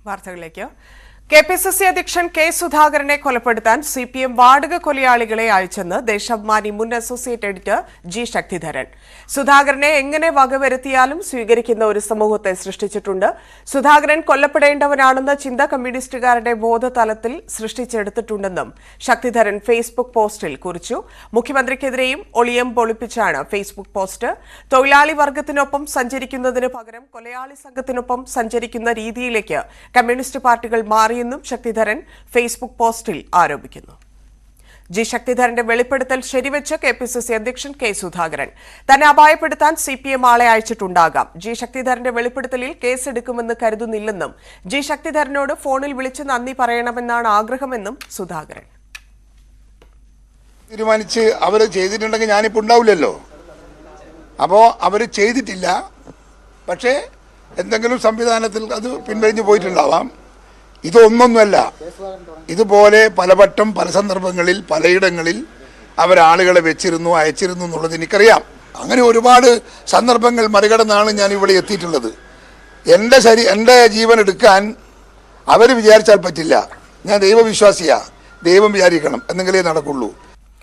വാർത്തകളിലേക്ക്. കെ.പി.സി.സി അധ്യക്ഷൻ കെ സുധാകരനെ കൊലപ്പെടുത്താൻ സിപിഎം വാടക കൊലയാളികളെ അയച്ചെന്ന് ദേശാഭിമാനി മുൻ അസോസിയേറ്റ് എഡിറ്റർ ജി ശക്തിധരൻ. സുധാകരനെ എങ്ങനെ വകവരുത്തിയാലും സ്വീകരിക്കുന്ന ഒരു സമൂഹത്തെ സൃഷ്ടിച്ചിട്ടുണ്ട്. സുധാകരൻ കൊല്ലപ്പെടേണ്ടവനാണെന്ന ചിന്ത കമ്മ്യൂണിസ്റ്റുകാരുടെ ബോധതലത്തിൽ സൃഷ്ടിച്ചെടുത്തിട്ടുണ്ടെന്നും ശക്തിധരൻ ഫേസ്ബുക്ക് പോസ്റ്റിൽ കുറിച്ചു. മുഖ്യമന്ത്രിക്കെതിരെയും ഒളിയം പൊളിപ്പിച്ചാണ് ഫേസ്ബുക്ക് പോസ്റ്റ്. തൊഴിലാളി വർഗത്തിനൊപ്പം സഞ്ചരിക്കുന്നതിന് പകരം കൊലയാളി സംഘത്തിനൊപ്പം സഞ്ചരിക്കുന്ന രീതിയിലേക്ക് കമ്മ്യൂണിസ്റ്റ് പാർട്ടികൾ മാറിയെന്നും ശക്തിധരൻ ഫേസ്ബുക്ക് പോസ്റ്റിൽ ആരോപിക്കുന്നു. ജി ശക്തിധരന്റെ വെളിപ്പെടുത്തൽ ശരിവെച്ച് കെ.പി.സി.സി അധ്യക്ഷൻ കെ സുധാകരൻ. തന്നെ അപായപ്പെടുത്താൻ സിപിഎം ആളെ അയച്ചിട്ടുണ്ടാകാം. ജി ശക്തിധരന്റെ വെളിപ്പെടുത്തലിൽ കേസെടുക്കുമെന്ന് കരുതുന്നില്ലെന്നും ജി ശക്തിധരനോട് ഫോണിൽ വിളിച്ച് നന്ദി പറയണമെന്നാണ് ആഗ്രഹമെന്നും സുധാകരൻ തീരുമാനിച്ച് അവർ ചെയ്തിട്ടുണ്ടെങ്കിൽ ഞാനിപ്പോൾ ഉണ്ടാവില്ലല്ലോ. അപ്പോൾ അവർ ചെയ്തിട്ടില്ല, പക്ഷേ എന്തെങ്കിലും സംവിധാനത്തിൽ അത് പിൻവലിഞ്ഞു പോയിട്ടുണ്ടാവാം. ഇതൊന്നൊന്നുമല്ല, ഇതുപോലെ പലവട്ടം പല സന്ദർഭങ്ങളിൽ പലയിടങ്ങളിൽ അവരാളുകളെ വെച്ചിരുന്നു അയച്ചിരുന്നു എന്നുള്ളത് എനിക്കറിയാം. അങ്ങനെ ഒരുപാട് സന്ദർഭങ്ങൾ മറികടന്നാണ് ഞാൻ ഇവിടെ എത്തിയിട്ടുള്ളത്. എൻ്റെ ജീവൻ എടുക്കാൻ അവർ വിചാരിച്ചാൽ പറ്റില്ല. ഞാൻ ദൈവവിശ്വാസിയാണ്, ദൈവം വിചാരിക്കണം എന്നെങ്കിലേ നടക്കുള്ളൂ.